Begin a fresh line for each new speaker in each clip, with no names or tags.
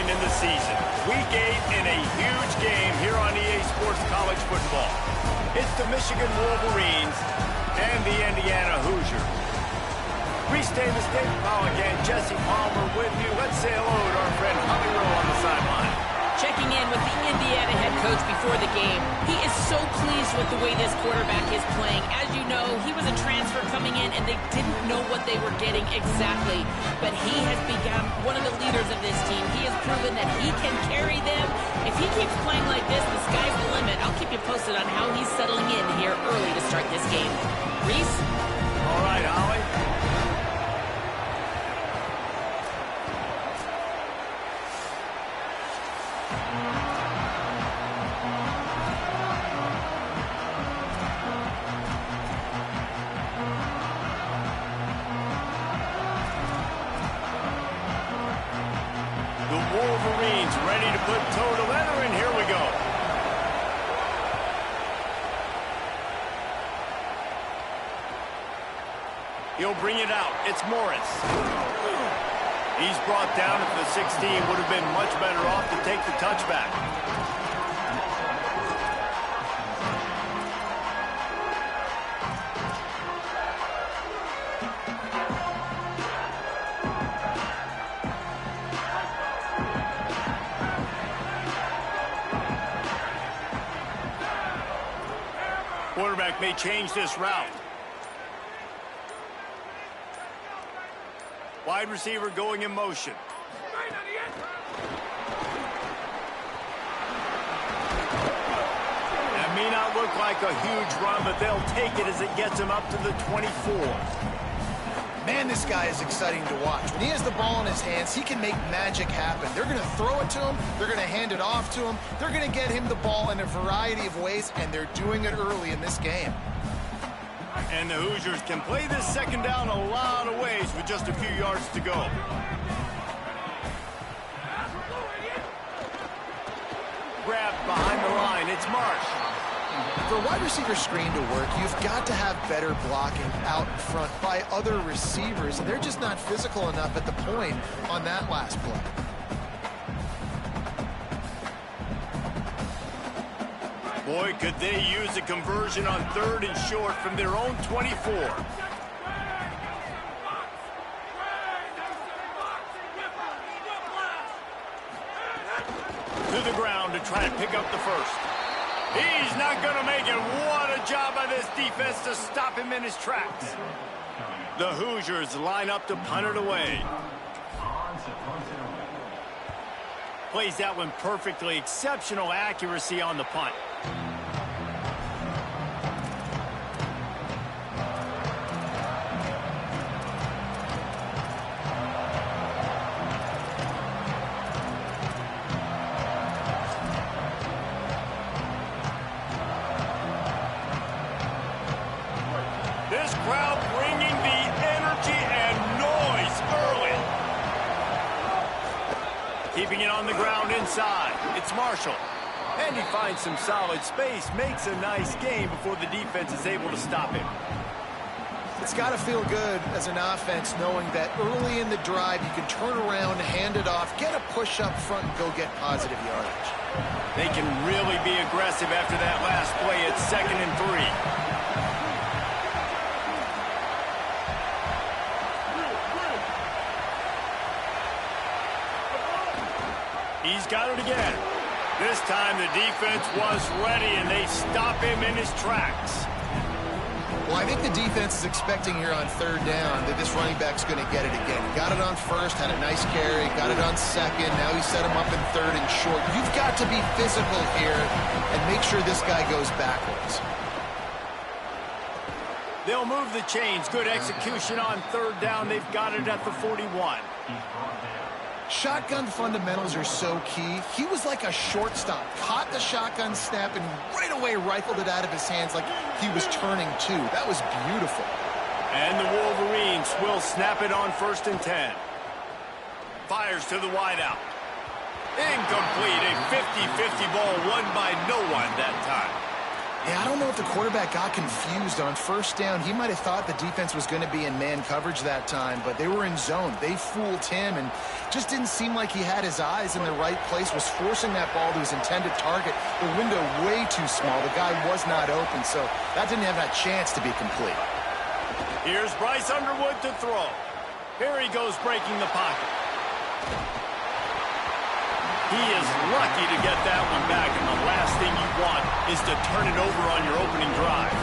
point in the season. Week 8 in a huge game here on EA Sports College Football. It's the Michigan Wolverines and the Indiana Hoosiers. Reese Davis, David Pollock, and Jesse Palmer with you. Let's say hello to our friend Holly Rowe on the sideline.
Checking in with the Indiana head coach before the game. He is so pleased with the way this quarterback is playing. As you know, he was a transfer coming in, and they didn't know what they were getting exactly. But he has become one of the leaders of this team. He has proven that he can carry them. If he keeps playing like this, the sky's the limit. I'll keep you posted on how he's settling in here early to start this game. Reese?
All right, Holly. Wolverines ready to put toe to leather, and here we go. He'll bring it out. It's Morris. He's brought down at the 16. Would have been much better off to take the touchback. Quarterback may change this route. Wide receiver going in motion. That may not look like a huge run, but they'll take it as it gets him up to the 24.
Man, this guy is exciting to watch. When he has the ball in his hands, he can make magic happen. They're going to throw it to him. They're going to hand it off to him. They're going to get him the ball in a variety of ways, and they're doing it early in this game.
And the Hoosiers can play this second down a lot of ways with just a few yards to go. Grabbed behind the line. It's Marsh.
For a wide receiver screen to work, you've got to have better blocking out in front by other receivers, and they're just not physical enough at the point on that last play.
Boy, could they use a conversion on 3rd and short from their own 24. To the ground to try to pick up the first. He's not going to make it. What a job by this defense to stop him in his tracks. The Hoosiers line up to punt it away. Plays that one perfectly. Exceptional accuracy on the punt. This crowd bringing the energy and noise early. Keeping it on the ground inside. It's Marshall. And he finds some solid space, makes a nice game before the defense is able to stop him.
It's got to feel good as an offense knowing that early in the drive you can turn around, hand it off, get a push up front, and go get positive yardage.
They can really be aggressive after that last play at 2nd and 3. He's got it again. This time the defense was ready, and they stop him in his tracks.
Well, I think the defense is expecting here on 3rd down that this running back's going to get it again. He got it on 1st, had a nice carry, got it on 2nd. Now he set him up in 3rd and short. You've got to be physical here and make sure this guy goes backwards.
They'll move the chains. Good execution on 3rd down. They've got it at the 41.
Shotgun fundamentals are so key. He was like a shortstop, caught the shotgun snap and right away rifled it out of his hands like he was turning two. That was beautiful.
And the Wolverines will snap it on 1st and 10. Fires to the wideout. Incomplete. A 50-50 ball won by no one that time.
Yeah, I don't know if the quarterback got confused on first down. He might have thought the defense was going to be in man coverage that time, but they were in zone. They fooled him and just didn't seem like he had his eyes in the right place, was forcing that ball to his intended target. The window way too small. The guy was not open, so that didn't have that chance to be complete.
Here's Bryce Underwood to throw. Here he goes breaking the pocket. He is lucky to get that one back, and the last thing you want is to turn it over on your opening drive.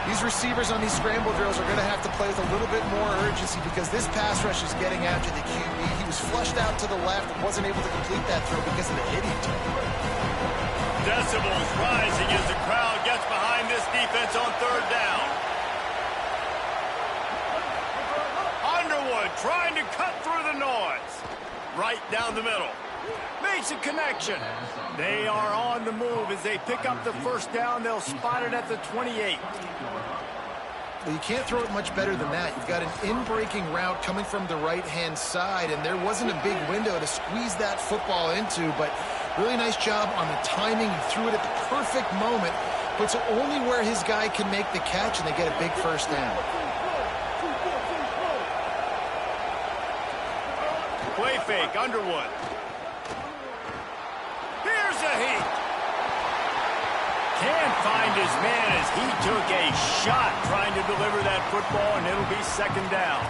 These receivers on these scramble drills are going to have to play with a little bit more urgency because this pass rush is getting after the QB. He was flushed out to the left and wasn't able to complete that throw because of the hit he took.
Decibels rising as the crowd gets behind this defense on third down. Underwood trying to cut through the noise. Right down the middle. Makes a connection. They are on the move as they pick up the first down. They'll spot it at the 28.
Well, you can't throw it much better than that. You've got an in-breaking route coming from the right-hand side, and there wasn't a big window to squeeze that football into, but really nice job on the timing. He threw it at the perfect moment, puts it only where his guy can make the catch, and they get a big first down.
Play fake, Underwood. Here's a heat. Can't find his man as he took a shot trying to deliver that football, and it'll be second down.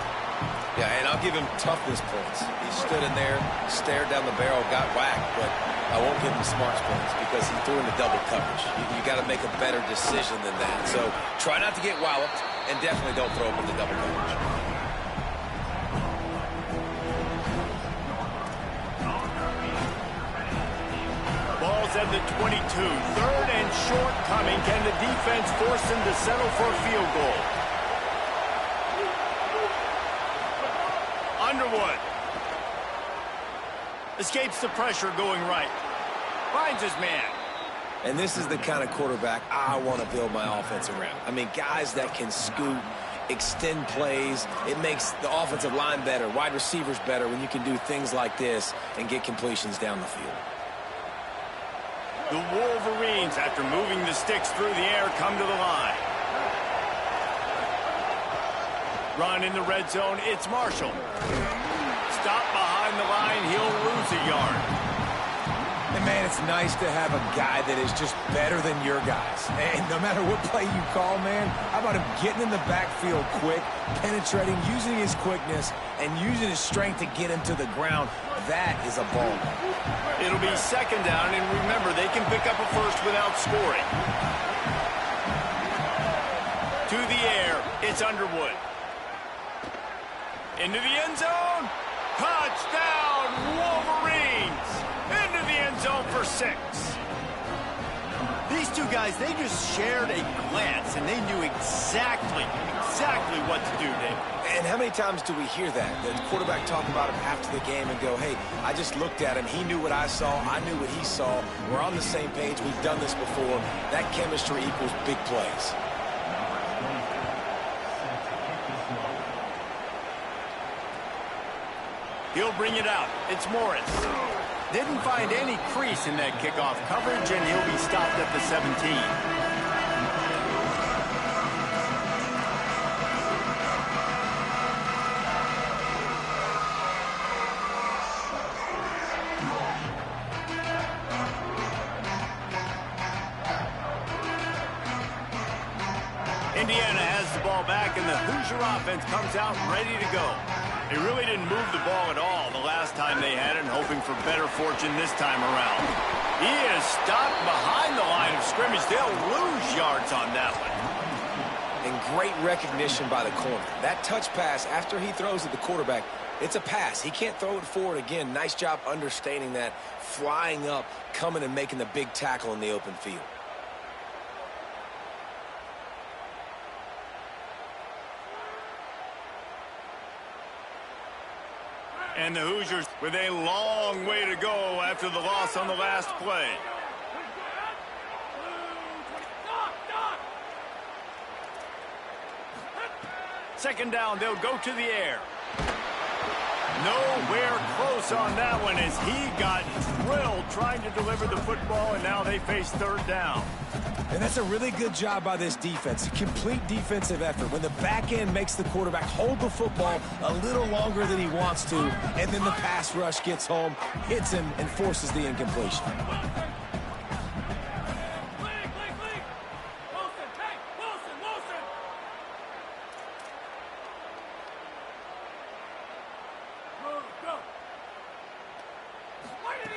Yeah, and I'll give him toughness points. He stood in there, stared down the barrel, got whacked, but I won't give him smarts points because he threw into double coverage. You got to make a better decision than that. So try not to get walloped, and definitely don't throw up into double coverage.
Ball's at the 22. Third and short coming. Can the defense force them to settle for a field goal? Underwood. Escapes the pressure going right. Finds his man.
And this is the kind of quarterback I want to build my offense around. I mean, guys that can scoot, extend plays. It makes the offensive line better, wide receivers better when you can do things like this and get completions down the field.
The Wolverines, after moving the sticks through the air, come to the line. Run in the red zone, it's Marshall. Stop behind the line, he'll lose a yard.
And, man, it's nice to have a guy that is just better than your guys. And no matter what play you call, man, how about him getting in the backfield quick, penetrating, using his quickness, and using his strength to get him to the ground. That is a ball.
It'll be second down, and remember, they can pick up a first without scoring. To the air, it's Underwood. Into the end zone. Touchdown, Wolverines! Into the end zone for 6. These two guys, they just shared a glance, and they knew exactly what to do, Dave.
And how many times do we hear that? The quarterback talk about him after the game and go, hey, I just looked at him. He knew what I saw. I knew what he saw. We're on the same page. We've done this before. That chemistry equals big plays.
He'll bring it out. It's Morris. Didn't find any crease in that kickoff coverage, and he'll be stopped at the 17. Indiana has the ball back, and the Hoosier offense comes out ready to go. They really didn't move the ball at all the last time they had it, and hoping for better fortune this time around. He is stopped behind the line of scrimmage. They'll lose yards on that one.
And great recognition by the corner. That touch pass after he throws at the quarterback, it's a pass. He can't throw it forward again. Nice job understanding that, flying up, coming and making the big tackle in the open field.
And the Hoosiers with a long way to go after the loss on the last play. Second down, they'll go to the air. Nowhere close on that one as he got drilled trying to deliver the football, and now they face third down.
And that's a really good job by this defense. A complete defensive effort. When the back end makes the quarterback hold the football a little longer than he wants to, and then the pass rush gets home, hits him, and forces the incompletion.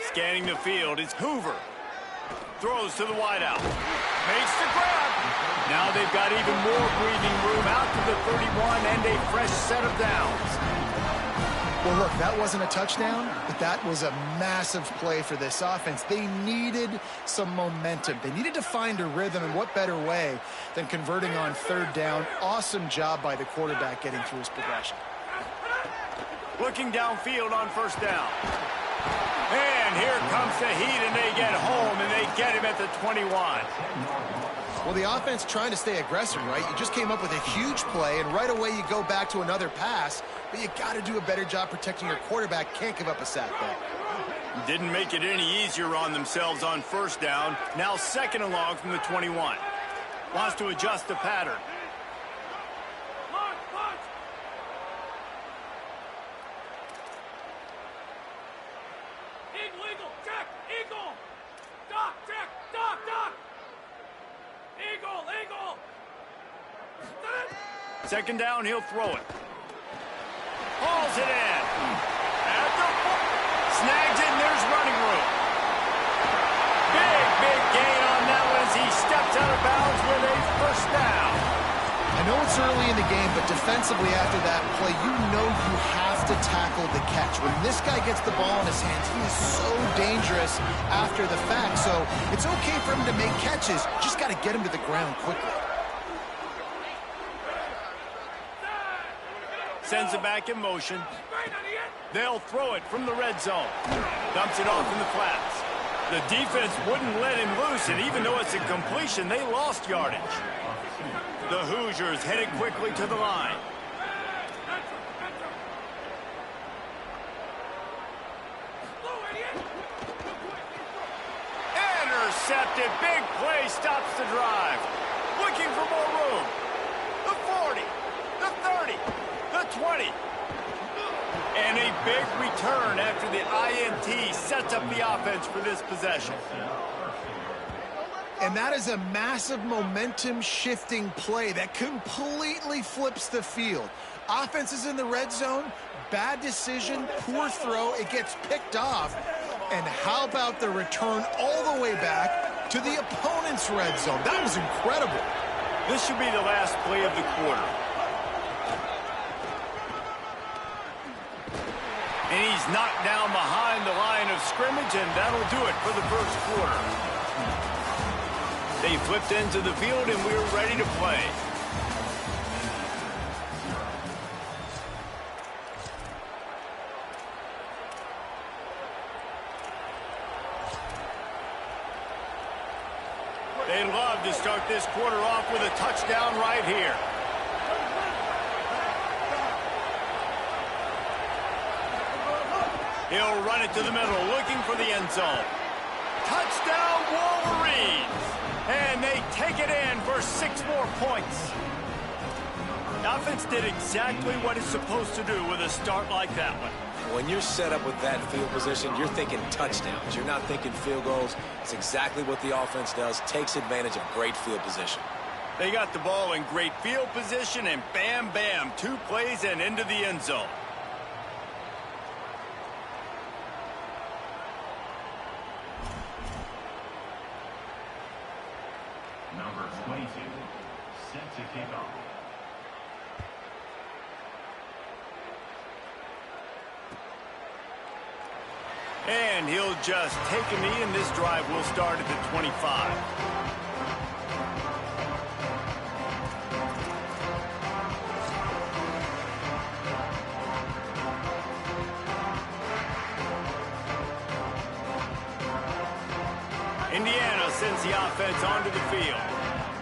Scanning the field is Hoover. Throws to the wideout. Makes the grab. Now they've got even more breathing room out to the 31 and a fresh set of downs.
Well, look, that wasn't a touchdown, but that was a massive play for this offense. They needed some momentum. They needed to find a rhythm, and what better way than converting on third down. Awesome job by the quarterback getting through his progression.
Looking downfield on first down. And here comes the heat, and they get home, and they get him at the 21.
Well, the offense trying to stay aggressive, right? You just came up with a huge play, and right away you go back to another pass, but you got to do a better job protecting your quarterback. Can't give up a sack there.
Didn't make it any easier on themselves on first down. Now second and long from the 21. Wants to adjust the pattern. Second down, he'll throw it. Hauls it in. At the foot. Snags it, and there's running room. Big gain on that one as he steps out of bounds with a first down.
I know it's early in the game, but defensively after that play, you know you have to tackle the catch. When this guy gets the ball in his hands, he is so dangerous after the fact. So it's okay for him to make catches. Just got to get him to the ground quickly.
Sends it back in motion. They'll throw it from the red zone. Dumps it off in the flats. The defense wouldn't let him loose, and even though it's a completion, they lost yardage. The Hoosiers headed quickly to the line. Intercepted. Big play stops the drive. Looking for more room. The 40. The 30. The 20. And a big return after the INT sets up the offense for this possession.
And that is a massive momentum-shifting play that completely flips the field. Offense is in the red zone. Bad decision, poor throw. It gets picked off. And how about the return all the way back to the opponent's red zone? That was incredible.
This should be the last play of the quarter. And he's knocked down behind the line of scrimmage, and that'll do it for the first quarter. They flipped into the field, and we're ready to play. They love to start this quarter off with a touchdown right here. He'll run it to the middle, looking for the end zone. Touchdown, Wolverines! And they take it in for 6 more points. The offense did exactly what it's supposed to do with a start like that one.
When you're set up with that field position, you're thinking touchdowns. You're not thinking field goals. It's exactly what the offense does, takes advantage of great field position.
They got the ball in great field position, and bam, bam, 2 plays and into the end zone.
Number 22, set to kick off.
And he'll just take a knee, and this drive will start at the 25. Indiana sends the offense onto the field.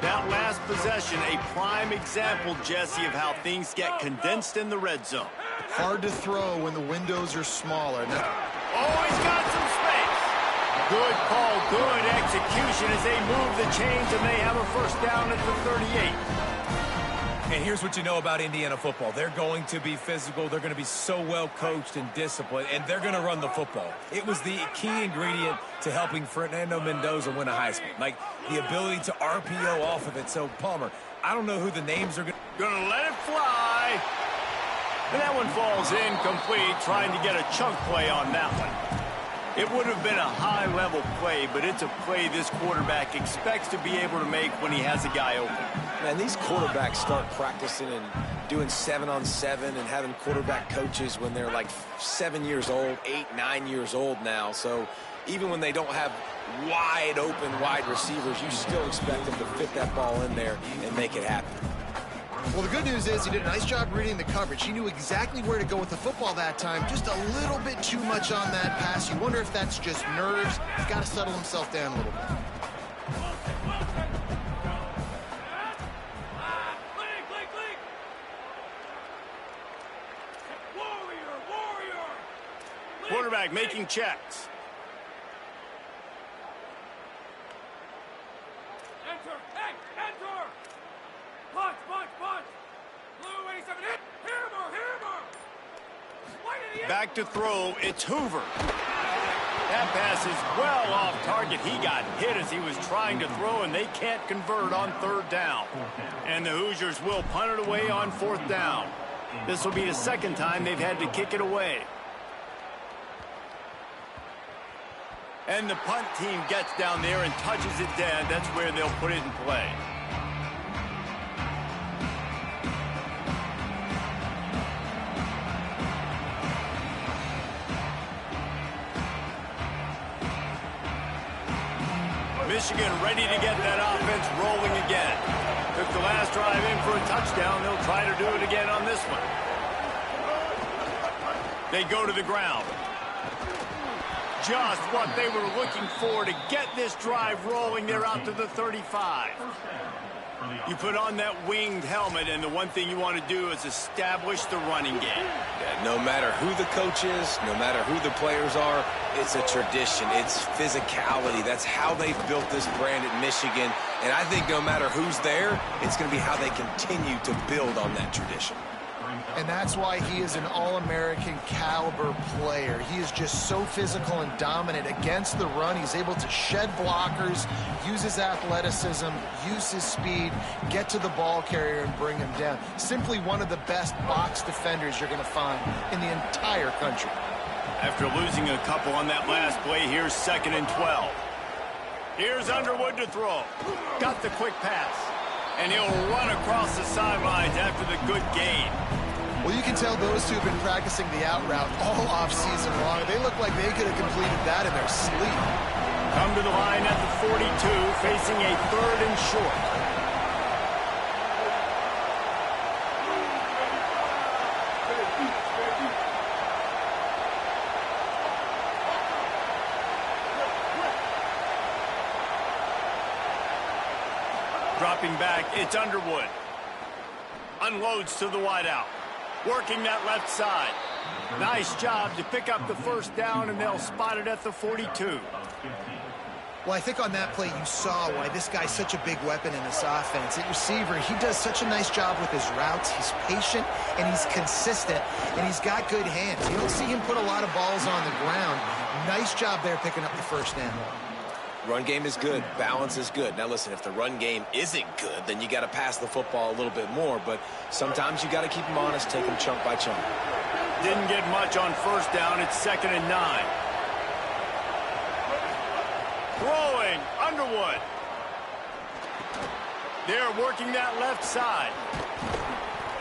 That last possession, a prime example, Jesse, of how things get condensed in the red zone.
Hard to throw when the windows are smaller. Now,
oh, he's got some space. Good call, good execution as they move the chains, and they have a first down at the 38.
And here's what you know about Indiana football. They're going to be physical. They're going to be so well coached and disciplined, and they're going to run the football. It was the key ingredient to helping Fernando Mendoza win a Heisman, like the ability to RPO off of it. So, Palmer, I don't know who the names are going to...
Gonna let it fly. And that one falls incomplete, trying to get a chunk play on that one. It would have been a high-level play, but it's a play this quarterback expects to be able to make when he has a guy open.
Man, these quarterbacks start practicing and doing 7-on-7 and having quarterback coaches when they're like 7 years old, 8, 9 years old now. So even when they don't have wide open wide receivers, you still expect them to fit that ball in there and make it happen.
Well, the good news is he did a nice job reading the coverage. He knew exactly where to go with the football that time. Just a little bit too much on that pass. You wonder if that's just nerves. He's got to settle himself down a little bit.
Quarterback making checks.
Enter! Hey! Enter! Punch! Punch! Punch! Blue 87 hit! Hammer! Hammer!
Back to throw. It's Hoover. That pass is well off target. He got hit as he was trying to throw, and they can't convert on third down. And the Hoosiers will punt it away on fourth down. This will be the second time they've had to kick it away. And the punt team gets down there and touches it dead. That's where they'll put it in play. Michigan ready to get that offense rolling again. Took the last drive in for a touchdown. They'll try to do it again on this one. They go to the ground. Just what they were looking for to get this drive rolling. They're out to the 35. You put on that winged helmet, and the one thing you want to do is establish the running game.
Yeah, no matter who the coach is, no matter who the players are, it's a tradition. It's physicality. That's how they've built this brand at Michigan. And I think no matter who's there, it's going to be how they continue to build on that tradition.
And that's why he is an All-American caliber player. He is just so physical and dominant against the run. He's able to shed blockers, use his athleticism, use his speed, get to the ball carrier and bring him down. Simply one of the best box defenders you're going to find in the entire country.
After losing a couple on that last play, here's 2nd and 12. Here's Underwood to throw. Got the quick pass. And he'll run across the sidelines after the good gain.
Well, you can tell those two have been practicing the out route all off-season long. They look like they could have completed that in their sleep.
Come to the line at the 42, facing a 3rd and short. Dropping back, it's Underwood. Unloads to the wideout. Working that left side. Nice job to pick up the first down, and they'll spot it at the 42.
Well, I think on that play you saw why this guy's such a big weapon in this offense. At receiver, he does such a nice job with his routes. He's patient, and he's consistent, and he's got good hands. You don't see him put a lot of balls on the ground. Nice job there picking up the first down.
Run game is good. Balance is good. Now, listen, if the run game isn't good, then you got to pass the football a little bit more. But sometimes you got to keep them honest, take them chunk by chunk.
Didn't get much on first down. It's 2nd and 9. Throwing, Underwood. They're working that left side.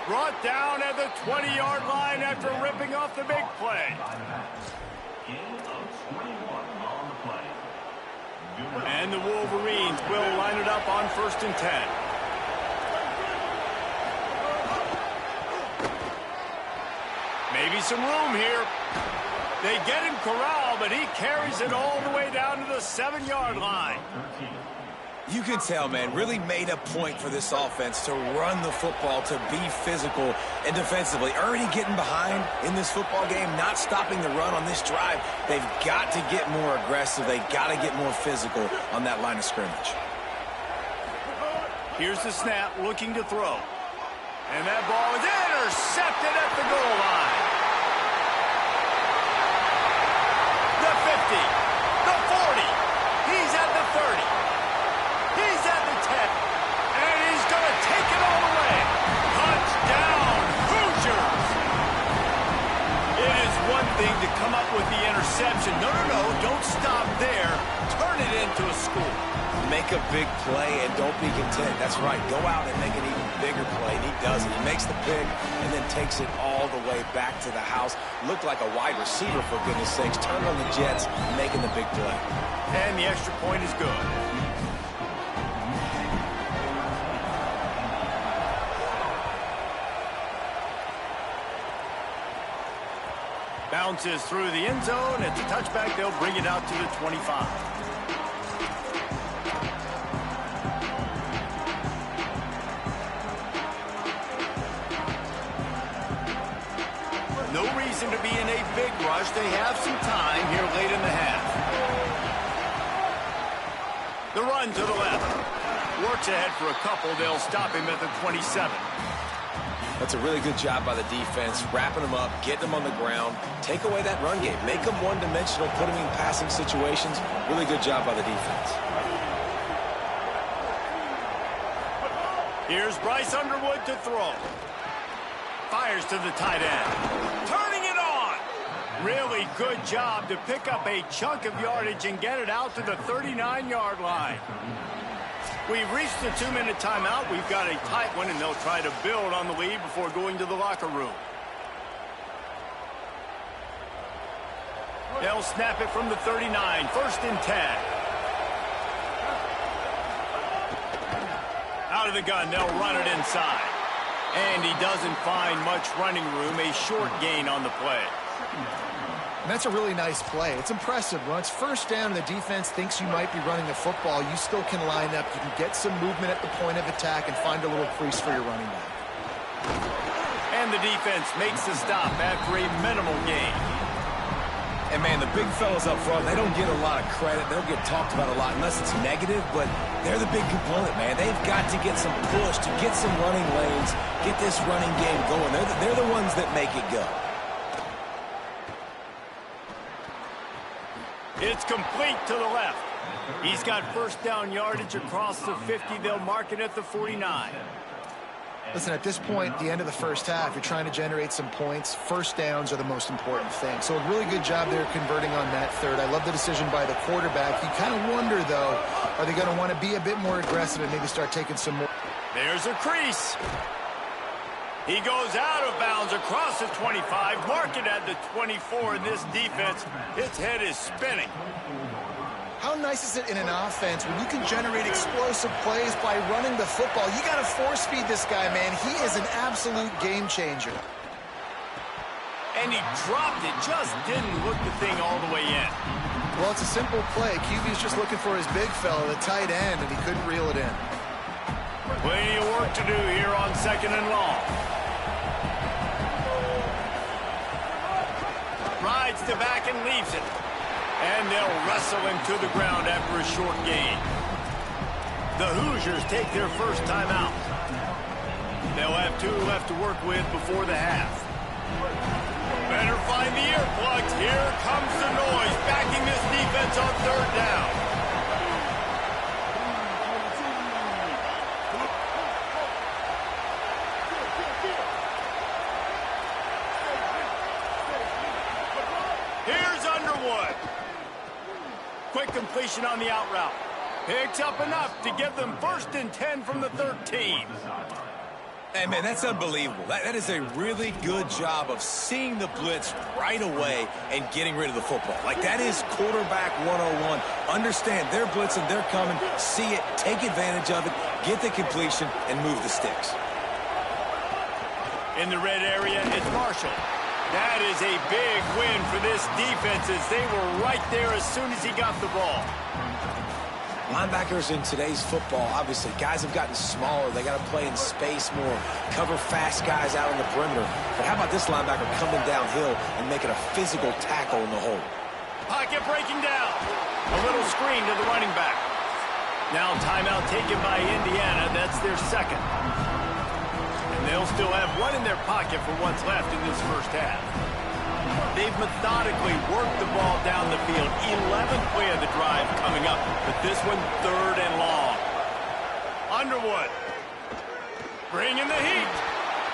Brought down at the 20-yard line after ripping off the big play. And the Wolverines will line it up on 1st and 10. Maybe some room here. They get him corralled, but he carries it all the way down to the 7-yard line.
You can tell, man, really made a point for this offense to run the football, to be physical and defensively. Already getting behind in this football game, not stopping the run on this drive. They've got to get more aggressive. They've got to get more physical on that line of scrimmage.
Here's the snap, looking to throw. And that ball is intercepted at the goal line. The 50, the 40, he's at the 30. He's at the 10, and he's going to take it all the way. Touchdown, Hoosiers! It is one thing to come up with the interception. No, don't stop there. Turn it into a score.
Make a big play and don't be content. That's right. Go out and make an even bigger play, and he does it. He makes the pick and then takes it all the way back to the house. Looked like a wide receiver, for goodness sakes. Turned on the Jets, making the big play.
And the extra point is good. Bounces through the end zone. It's a touchback. They'll bring it out to the 25. No reason to be in a big rush. They have some time here late in the half. The run to the left. Works ahead for a couple. They'll stop him at the 27.
That's a really good job by the defense, wrapping them up, getting them on the ground, take away that run game, make them one-dimensional, put them in passing situations. Really good job by the defense.
Here's Bryce Underwood to throw. Fires to the tight end. Turning it on. Really good job to pick up a chunk of yardage and get it out to the 39-yard line. We've reached the 2-minute timeout. We've got a tight one, and they'll try to build on the lead before going to the locker room. They'll snap it from the 39. 1st and 10. Out of the gun, they'll run it inside. And he doesn't find much running room. A short gain on the play.
And that's a really nice play. It's impressive. When it's 1st down and the defense thinks you might be running the football, you still can line up. You can get some movement at the point of attack and find a little crease for your running back.
And the defense makes the stop after a minimal gain.
And, man, the big fellas up front, they don't get a lot of credit. They don't get talked about a lot unless it's negative, but they're the big component, man. They've got to get some push, to get some running lanes, get this running game going. They're the ones that make it go.
It's complete to the left. He's got 1st down yardage across the 50. They'll mark it at the 49.
Listen, at this point, the end of the 1st half, you're trying to generate some points. 1st downs are the most important thing. So a really good job there converting on that 3rd. I love the decision by the quarterback. You kind of wonder, though, are they going to want to be a bit more aggressive and maybe start taking some more?
There's a crease. He goes out of bounds across the 25, mark it at the 24, and this defense, its head is spinning.
How nice is it in an offense when you can generate explosive plays by running the football? You got to force feed this guy, man. He is an absolute game changer.
And he dropped it, just didn't look the thing all the way in.
Well, it's a simple play. QB's just looking for his big fella, the tight end, and he couldn't reel it in.
Plenty of work to do here on 2nd and long. Rides the back and leaves it. And they'll wrestle him to the ground after a short gain. The Hoosiers take their 1st time out. They'll have 2 left to work with before the half. Better find the earplugs. Here comes the noise, backing this defense on 3rd down. Here's Underwood. Quick completion on the out route. Picks up enough to give them 1st and 10 from the 13.
Hey, man, that's unbelievable. That is a really good job of seeing the blitz right away and getting rid of the football. Like, that is quarterback 101. Understand they're blitzing, they're coming, see it, take advantage of it, get the completion, and move the sticks.
In the red area, it's Marshall. That is a big win for this defense as they were right there as soon as he got the ball.
Linebackers in today's football, obviously, guys have gotten smaller. They got to play in space more, cover fast guys out on the perimeter. But how about this linebacker coming downhill and making a physical tackle in the hole?
Pocket breaking down. A little screen to the running back. Now timeout taken by Indiana. That's their second. And they'll still have one in their pocket for what's left in this first half. They've methodically worked the ball down the field. 11th play of the drive coming up. But this one, 3rd and long. Underwood. Bringing the heat.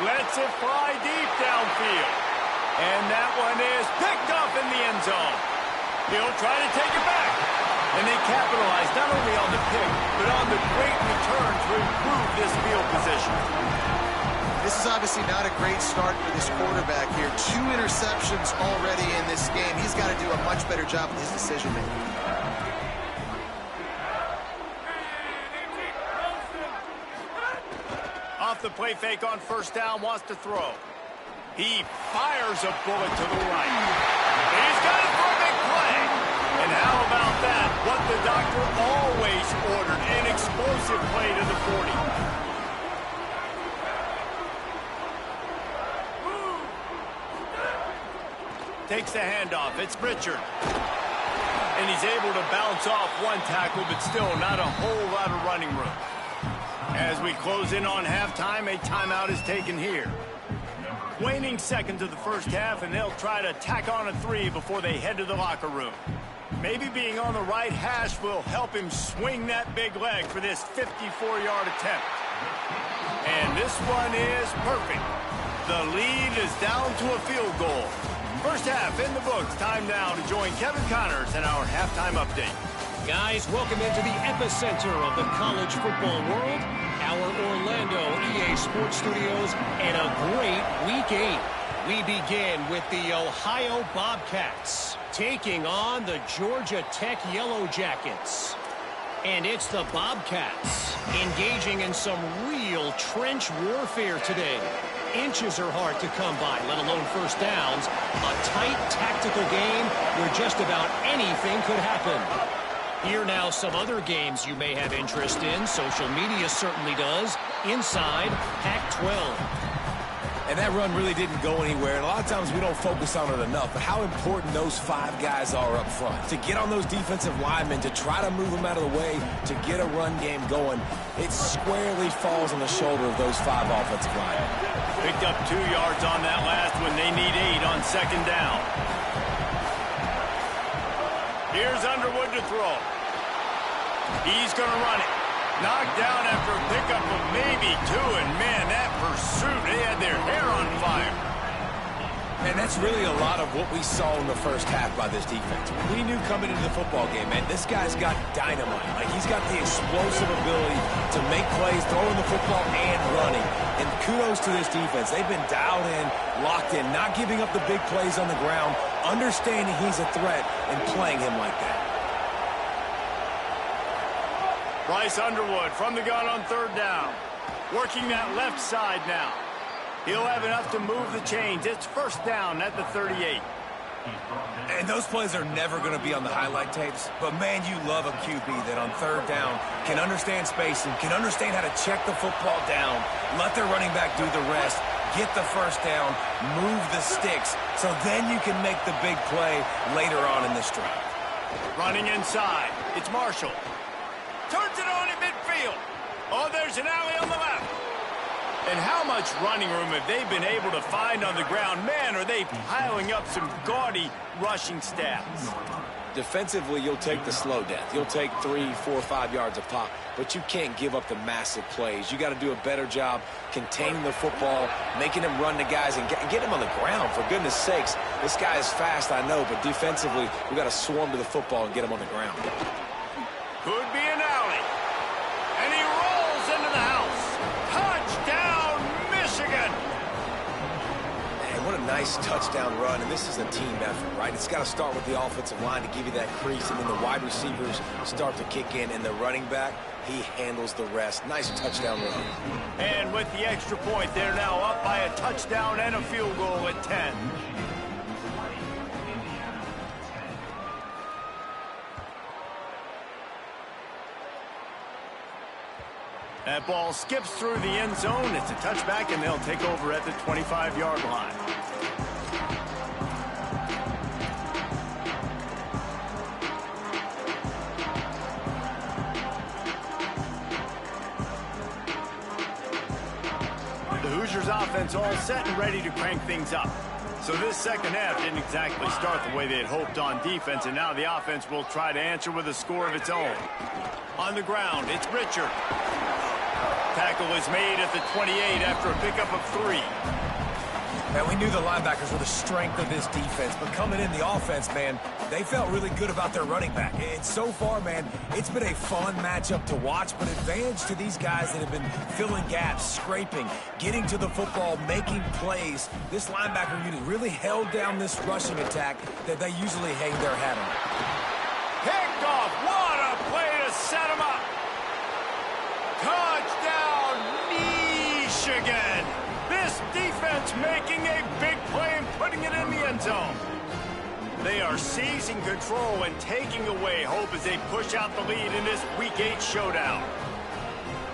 Lets it fly deep downfield. And that one is picked up in the end zone. He'll try to take it back. And they capitalize not only on the pick, but on the great return to improve this field position.
This is obviously not a great start for this quarterback here. 2 interceptions already in this game. He's got to do a much better job with his decision-making.
Off the play fake on first down, wants to throw. He fires a bullet to the right. He's got it for a big play. And how about that? What the doctor always ordered, an explosive play to the 40. Takes the handoff. It's Richard. And he's able to bounce off one tackle, but still not a whole lot of running room. As we close in on halftime, a timeout is taken here. Waning seconds of the first half, and they'll try to tack on a 3 before they head to the locker room. Maybe being on the right hash will help him swing that big leg for this 54-yard attempt. And this one is perfect. The lead is down to a field goal. First half in the books. Time now to join Kevin Connors in our halftime update.
Guys, welcome into the epicenter of the college football world, our Orlando EA Sports Studios, and a great Week 8. We begin with the Ohio Bobcats taking on the Georgia Tech Yellow Jackets. And it's the Bobcats engaging in some real trench warfare today. Inches are hard to come by, let alone first downs. A tight tactical game where just about anything could happen. Here now some other games you may have interest in. Social media certainly does. Inside Pac-12.
And that run really didn't go anywhere. And a lot of times we don't focus on it enough. But how important those 5 guys are up front. To get on those defensive linemen, to try to move them out of the way, to get a run game going, it squarely falls on the shoulder of those 5 offensive linemen.
Picked up 2 yards on that last one. They need 8 on second down. Here's Underwood to throw. He's going to run it. Knocked down after a pickup of maybe 2, and man, that pursuit, they had their hair on fire.
And that's really a lot of what we saw in the first half by this defense. We knew coming into the football game, man, this guy's got dynamite. Like, he's got the explosive ability to make plays, throwing the football and running. And kudos to this defense. They've been dialed in, locked in, not giving up the big plays on the ground, understanding he's a threat, and playing him like that.
Bryce Underwood from the gun on third down. Working that left side now. He'll have enough to move the chains. It's first down at the 38.
And those plays are never going to be on the highlight tapes. But, man, you love a QB that on third down can understand spacing, can understand how to check the football down, let their running back do the rest, get the first down, move the sticks, so then you can make the big play later on in this drive.
Running inside. It's Marshall. Turns it on in midfield. Oh, there's an alley on the left. And how much running room have they been able to find on the ground? Man, are they piling up some gaudy rushing stats.
Defensively, you'll take the slow death. You'll take 3, 4, 5 yards a pop, but you can't give up the massive plays. You got to do a better job containing the football, making him run the guys, and get him on the ground. For goodness sakes, this guy is fast, I know, but defensively, we got to swarm to the football and get him on the ground.
Could be an alley. And he rolls into the house. Touchdown, Michigan!
And what a nice touchdown run, and this is a team effort, right? It's got to start with the offensive line to give you that crease, and then the wide receivers start to kick in, and the running back, he handles the rest. Nice touchdown run.
And with the extra point, they're now up by a touchdown and a field goal at 10. That ball skips through the end zone. It's a touchback, and they'll take over at the 25-yard line. The Hoosiers offense all set and ready to crank things up. So this second half didn't exactly start the way they had hoped on defense, and now the offense will try to answer with a score of its own. On the ground, it's Richard. Tackle is made at the 28 after a pickup of 3.
Man, we knew the linebackers were the strength of this defense, but coming in the offense, man, they felt really good about their running back. And so far, man, it's been a fun matchup to watch, but advantage to these guys that have been filling gaps, scraping, getting to the football, making plays. This linebacker unit really held down this rushing attack that they usually hang their hat on.
Picked off. What a play to set him up. Touchdown, Michigan. This defense making a big play and putting it in the end zone. They are seizing control and taking away hope as they push out the lead in this Week 8 showdown.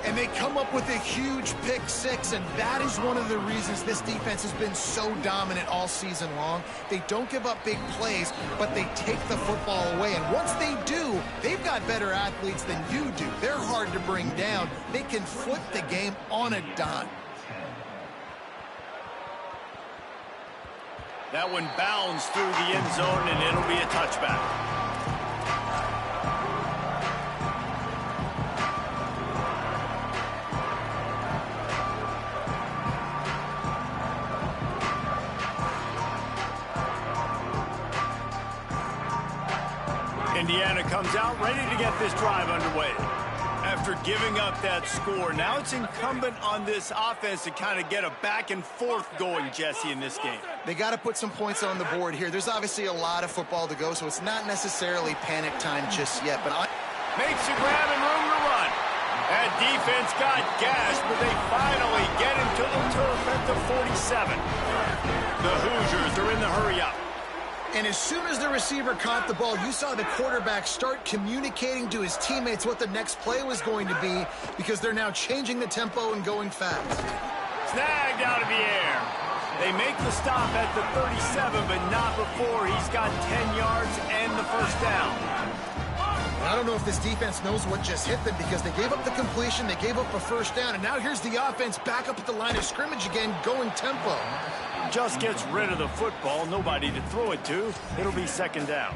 And they come up with a huge pick 6, and that is one of the reasons this defense has been so dominant all season long. They don't give up big plays, but they take the football away. And once they do, they've got better athletes than you do. They're hard to bring down. They can flip the game on a dime.
That one bounds through the end zone, and it'll be a touchback. Indiana comes out ready to get this drive underway. After giving up that score, now it's incumbent on this offense to kind of get a back and forth going, Jesse, in this game.
They got to put some points on the board here. There's obviously a lot of football to go, so it's not necessarily panic time just yet. But
makes a grab and room to run. That defense got gashed, but they finally get him to the turf at the 47. The Hoosiers are in the hurry-up.
And as soon as the receiver caught the ball, you saw the quarterback start communicating to his teammates what the next play was going to be, because they're now changing the tempo and going fast.
Snagged out of the air. They make the stop at the 37, but not before he's got 10 yards and the first down.
And I don't know if this defense knows what just hit them, because they gave up the completion, they gave up a first down, and now here's the offense back up at the line of scrimmage again, going tempo.
Just gets rid of the football, nobody to throw it to. It'll be second down.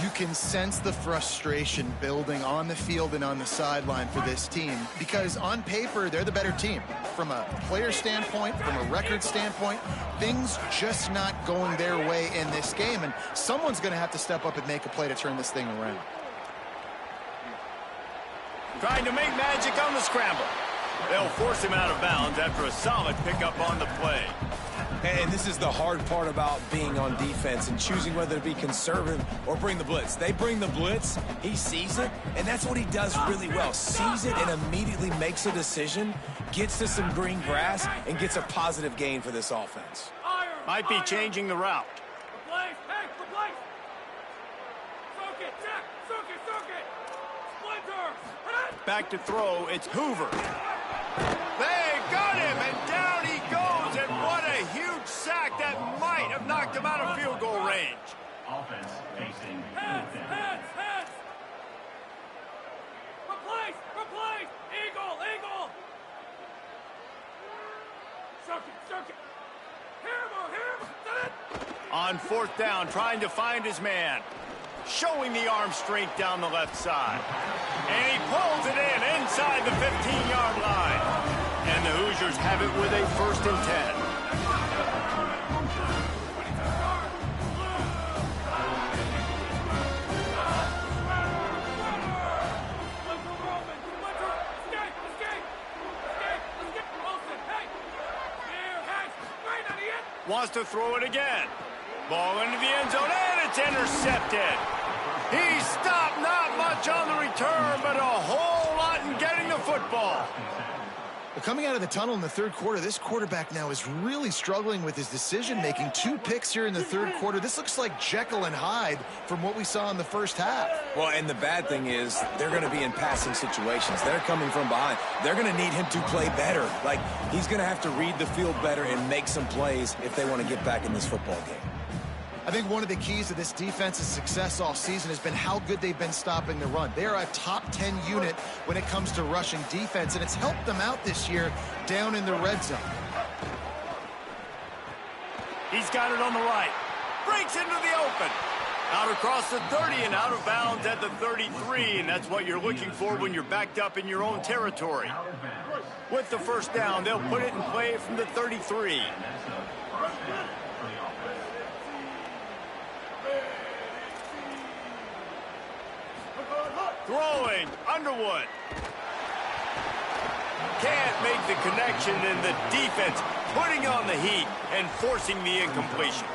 You can sense the frustration building on the field and on the sideline for this team, because on paper, they're the better team. From a player standpoint, from a record standpoint, things just not going their way in this game, and someone's going to have to step up and make a play to turn this thing around.
Trying to make magic on the scramble. They'll force him out of bounds after a solid pickup on the play.
And this is the hard part about being on defense and choosing whether to be conservative or bring the blitz. They bring the blitz, he sees it, and that's what he does really well. Sees it and immediately makes a decision, gets to some green grass, and gets a positive gain for this offense.
Might be changing the route.
Replace! Hey, replace! Soak it, Jack! Soak it, soak it! Splinter!
Back to throw, it's Hoover. They got him, and down he goes, and what a huge sack that might have knocked him out of field goal range.
Offense facing
Heads, heads, heads! Replace, replace! Eagle, eagle! Soak it! Hammer!
On fourth down, trying to find his man. Showing the arm strength down the left side. And he pulls it in inside the 15-yard line. And the Hoosiers have it with a 1st and 10. Wants to throw it again. Ball into the end zone, and it's intercepted. He stopped, not much on the return, but a whole lot in getting the football.
Well, coming out of the tunnel in the third quarter, this quarterback now is really struggling with his decision-making. 2 picks here in the third quarter. This looks like Jekyll and Hyde from what we saw in the first half.
Well, and the bad thing is they're going to be in passing situations. They're coming from behind. They're going to need him to play better. Like, he's going to have to read the field better and make some plays if they want to get back in this football game.
I think one of the keys to this defense's success all season has been how good they've been stopping the run. They are a top 10 unit when it comes to rushing defense, and it's helped them out this year down in the red zone.
He's got it on the right. Breaks into the open. Out across the 30 and out of bounds at the 33, and that's what you're looking for when you're backed up in your own territory. With the first down, they'll put it in play from the 33. Throwing, Underwood. Can't make the connection, and the defense putting on the heat and forcing the incompletion.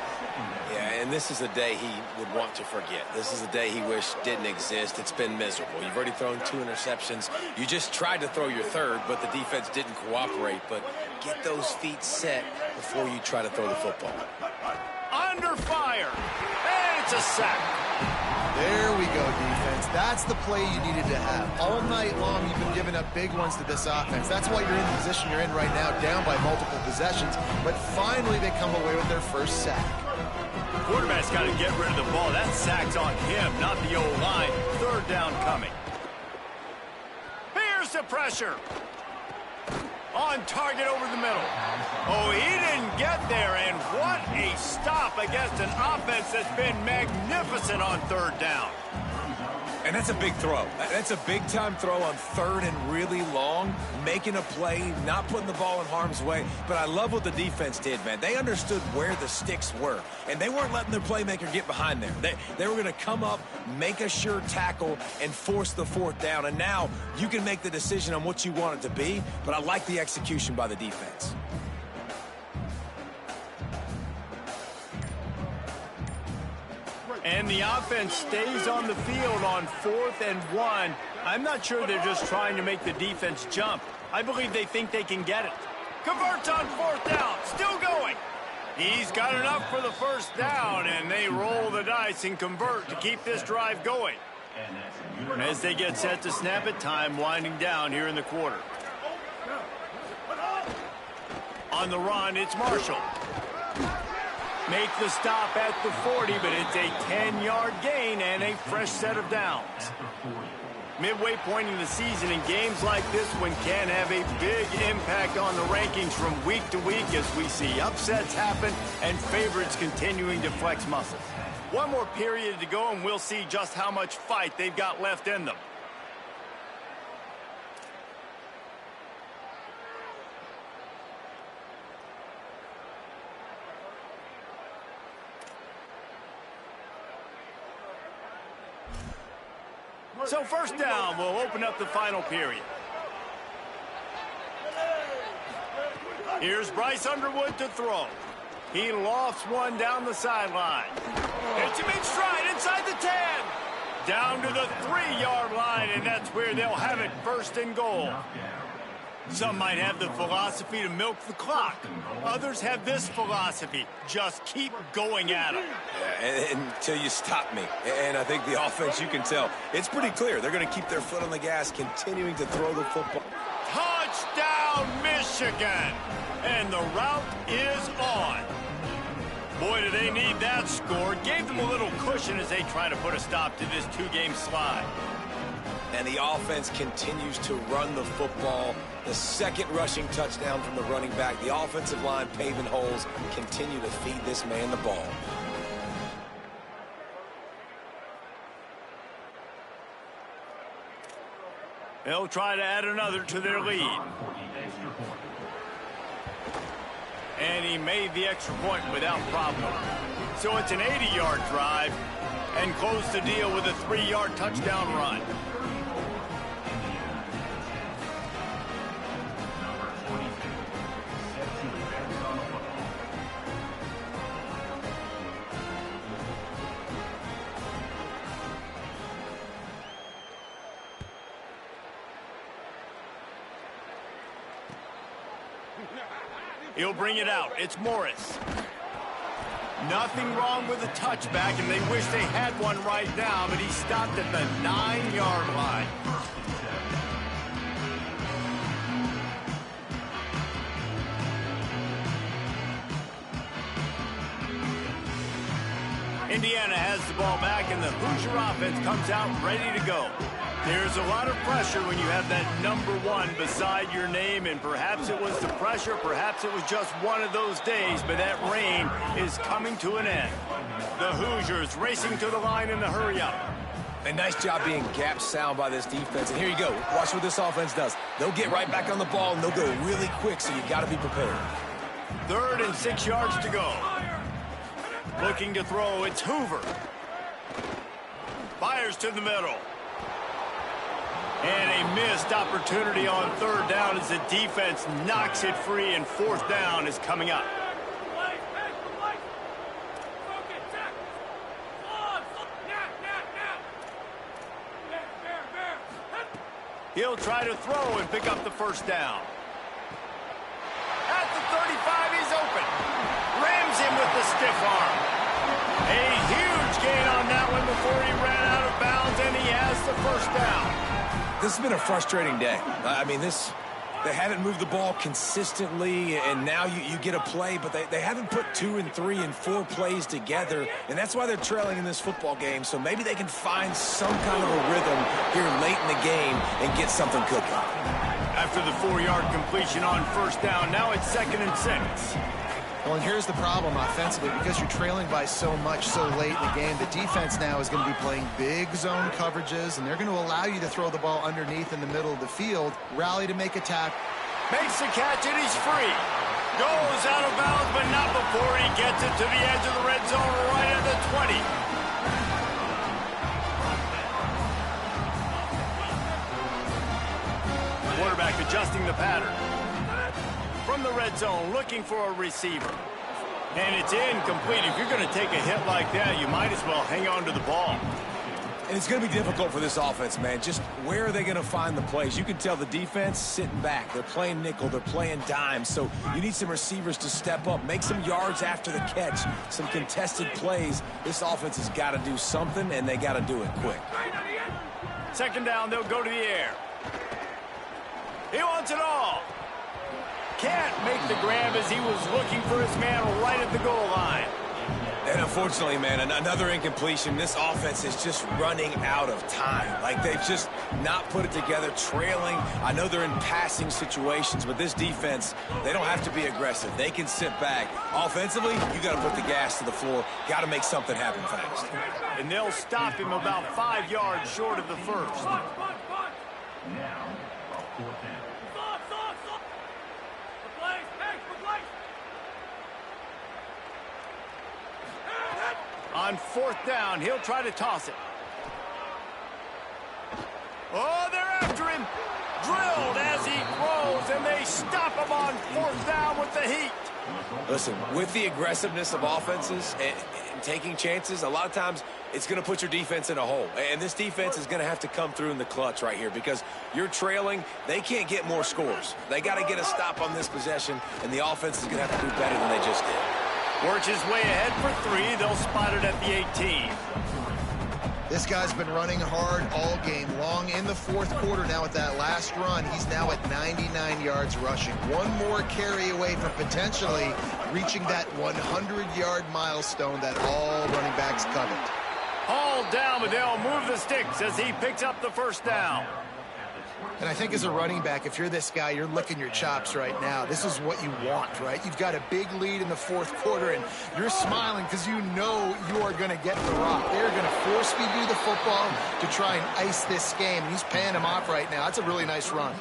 Yeah, and this is a day he would want to forget. This is a day he wished didn't exist. It's been miserable. You've already thrown 2 interceptions. You just tried to throw your third, but the defense didn't cooperate. But get those feet set before you try to throw the football.
Under fire, and it's a sack.
There we go, defense. That's the play you needed to have. All night long, you've been giving up big ones to this offense. That's why you're in the position you're in right now, down by multiple possessions. But finally, they come away with their first sack.
The quarterback's got to get rid of the ball. That sack's on him, not the O-line. Third down coming. Here's the pressure. On target over the middle. Oh, he didn't get there, and what a stop against an offense that's been magnificent on third down.
And that's a big throw. That's a big-time throw on third and really long, making a play, not putting the ball in harm's way. But I love what the defense did, man. They understood where the sticks were, and they weren't letting their playmaker get behind there. They were going to come up, make a sure tackle, and force the fourth down. And now you can make the decision on what you want it to be, but I like the execution by the defense.
And the offense stays on the field on 4th and 1. I'm not sure they're just trying to make the defense jump. I believe they think they can get it. Converts on 4th down. Still going. He's got enough for the first down, and they roll the dice and convert to keep this drive going. As they get set to snap it, time winding down here in the quarter. On the run, it's Marshall. Make the stop at the 40, but it's a 10-yard gain and a fresh set of downs. Midway point in the season, in games like this one can have a big impact on the rankings from week to week as we see upsets happen and favorites continuing to flex muscles. One more period to go, and we'll see just how much fight they've got left in them. So first down will open up the final period. Here's Bryce Underwood to throw. He lofts one down the sideline. It's a big stride inside the 10. Down to the 3-yard line, and that's where they'll have it, first and goal. Some might have the philosophy to milk the clock. Others have this philosophy: just keep going at them.
Yeah, until you stop me. And I think the offense, you can tell, it's pretty clear. They're going to keep their foot on the gas, continuing to throw the football.
Touchdown, Michigan! And the route is on. Boy, do they need that score. Gave them a little cushion as they try to put a stop to this 2-game slide.
And the offense continues to run the football. The second rushing touchdown from the running back. The offensive line paving holes. Continue to feed this man the ball.
They'll try to add another to their lead. And he made the extra point without problem. So it's an 80-yard drive and close the deal with a 3-yard touchdown run. He'll bring it out. It's Morris. Nothing wrong with a touchback, and they wish they had one right now, but he stopped at the 9-yard line. Indiana has the ball back, and the Hoosier offense comes out ready to go. There's a lot of pressure when you have that number 1 beside your name, and perhaps it was the pressure, perhaps it was just one of those days, but that rain is coming to an end. The Hoosiers racing to the line in the hurry-up.
A nice job being gap sound by this defense, and here you go. Watch what this offense does. They'll get right back on the ball, and they'll go really quick, so you got to be prepared.
3rd and 6 yards to go. Looking to throw, it's Hoover. Fires to the middle. And a missed opportunity on 3rd down as the defense knocks it free, and 4th down is coming up. He'll try to throw and pick up the 1st down. At the 35, he's open. Rams him with the stiff arm. A huge gain on that one before he ran out of bounds, and he has the 1st down.
This has been a frustrating day. I mean, they haven't moved the ball consistently, and now you get a play, but they haven't put 2 and 3 and 4 plays together, and that's why they're trailing in this football game. So maybe they can find some kind of a rhythm here late in the game and get something cooking.
After the 4-yard completion on 1st down, now it's 2nd and 6.
Well, and here's the problem offensively. Because you're trailing by so much so late in the game, the defense now is going to be playing big zone coverages, and they're going to allow you to throw the ball underneath in the middle of the field, rally to make a tackle.
Makes the catch, and he's free. Goes out of bounds, but not before he gets it to the edge of the red zone right at the 20. Quarterback adjusting the pattern. From the red zone, looking for a receiver. And it's incomplete. If you're going to take a hit like that, you might as well hang on to the ball.
And it's going to be difficult for this offense, man. Just where are they going to find the plays? You can tell the defense sitting back. They're playing nickel. They're playing dime. So you need some receivers to step up, make some yards after the catch, some contested plays. This offense has got to do something, and they got to do it quick.
2nd down, they'll go to the air. He wants it all. Can't make the grab as he was looking for his man right at the goal line.
And unfortunately, man, another incompletion. This offense is just running out of time. Like, they've just not put it together, trailing. I know they're in passing situations, but this defense, they don't have to be aggressive. They can sit back. Offensively, you got to put the gas to the floor. Got to make something happen fast.
And they'll stop him about 5 yards short of the 1st.
Now, 4th down.
On 4th down, he'll try to toss it. Oh, they're after him. Drilled as he throws, and they stop him on 4th down with the heat.
Listen, with the aggressiveness of offenses and taking chances, a lot of times it's going to put your defense in a hole. And this defense is going to have to come through in the clutch right here because you're trailing. They can't get more scores. They got to get a stop on this possession, and the offense is going to have to do better than they just did.
Works his way ahead for 3. They'll spot it at the 18.
This guy's been running hard all game long. In the 4th quarter now with that last run, he's now at 99 yards rushing. One more carry away from potentially reaching that 100-yard milestone that all running backs covet.
Hauled down, but they'll move the sticks as he picks up the 1st down.
And I think as a running back, if you're this guy, you're licking your chops right now. This is what you want, right? You've got a big lead in the 4th quarter, and you're smiling because you know you are going to get the rock. They're going to force feed you the football to try and ice this game. And he's paying him off right now. That's a really nice run.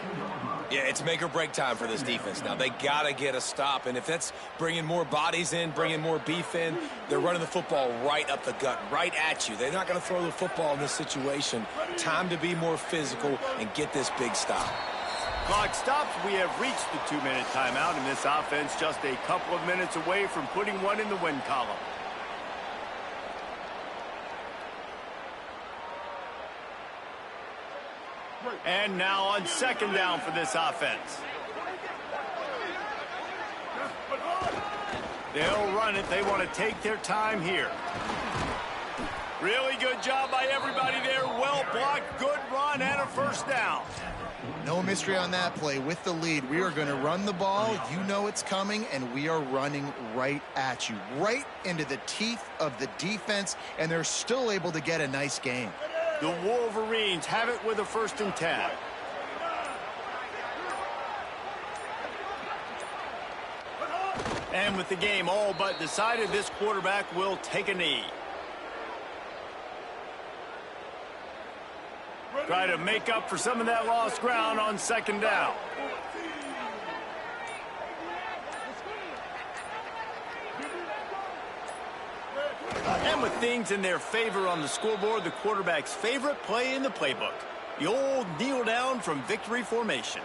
Yeah, it's make or break time for this defense now. They got to get a stop, and if that's bringing more bodies in, bringing more beef in, they're running the football right up the gut, right at you. They're not going to throw the football in this situation. Time to be more physical and get this big stop.
Clock stops. We have reached the 2-minute timeout, and this offense just a couple of minutes away from putting one in the win column. And now on 2nd down for this offense. They'll run it. They want to take their time here. Really good job by everybody there. Well blocked, good run, and a first down.
No mystery on that play. With the lead, we are going to run the ball. You know it's coming, and we are running right at you, right into the teeth of the defense, and they're still able to get a nice game.
The Wolverines have it with a 1st and 10. And with the game all but decided, this quarterback will take a knee. Try to make up for some of that lost ground on 2nd down. And with things in their favor on the scoreboard, the quarterback's favorite play in the playbook. The old kneel down from victory formation.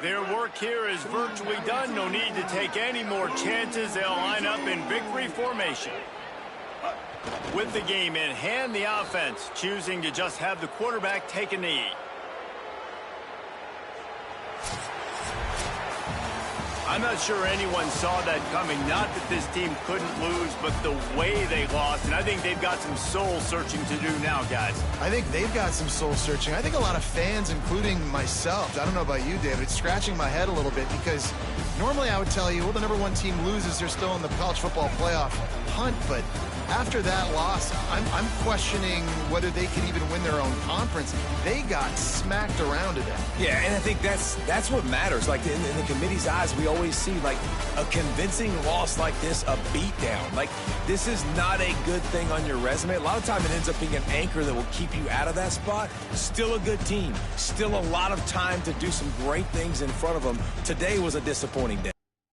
Their work here is virtually done. No need to take any more chances. They'll line up in victory formation. With the game in hand, the offense choosing to just have the quarterback take a knee. I'm not sure anyone saw that coming. Not that this team couldn't lose, but the way they lost. And I think they've got some soul-searching to do now, guys.
I think they've got some soul-searching. I think a lot of fans, including myself, I don't know about you, David, scratching my head a little bit because normally I would tell you, well, the #1 team loses, they're still in the college football playoff hunt, but after that loss, I'm questioning whether they could even win their own conference. They got smacked around today.
Yeah, and I think that's what matters. Like in the committee's eyes, we always see like a convincing loss like this, a beatdown. Like this is not a good thing on your resume. A lot of time it ends up being an anchor that will keep you out of that spot. Still a good team. Still a lot of time to do some great things in front of them. Today was a disappointing day.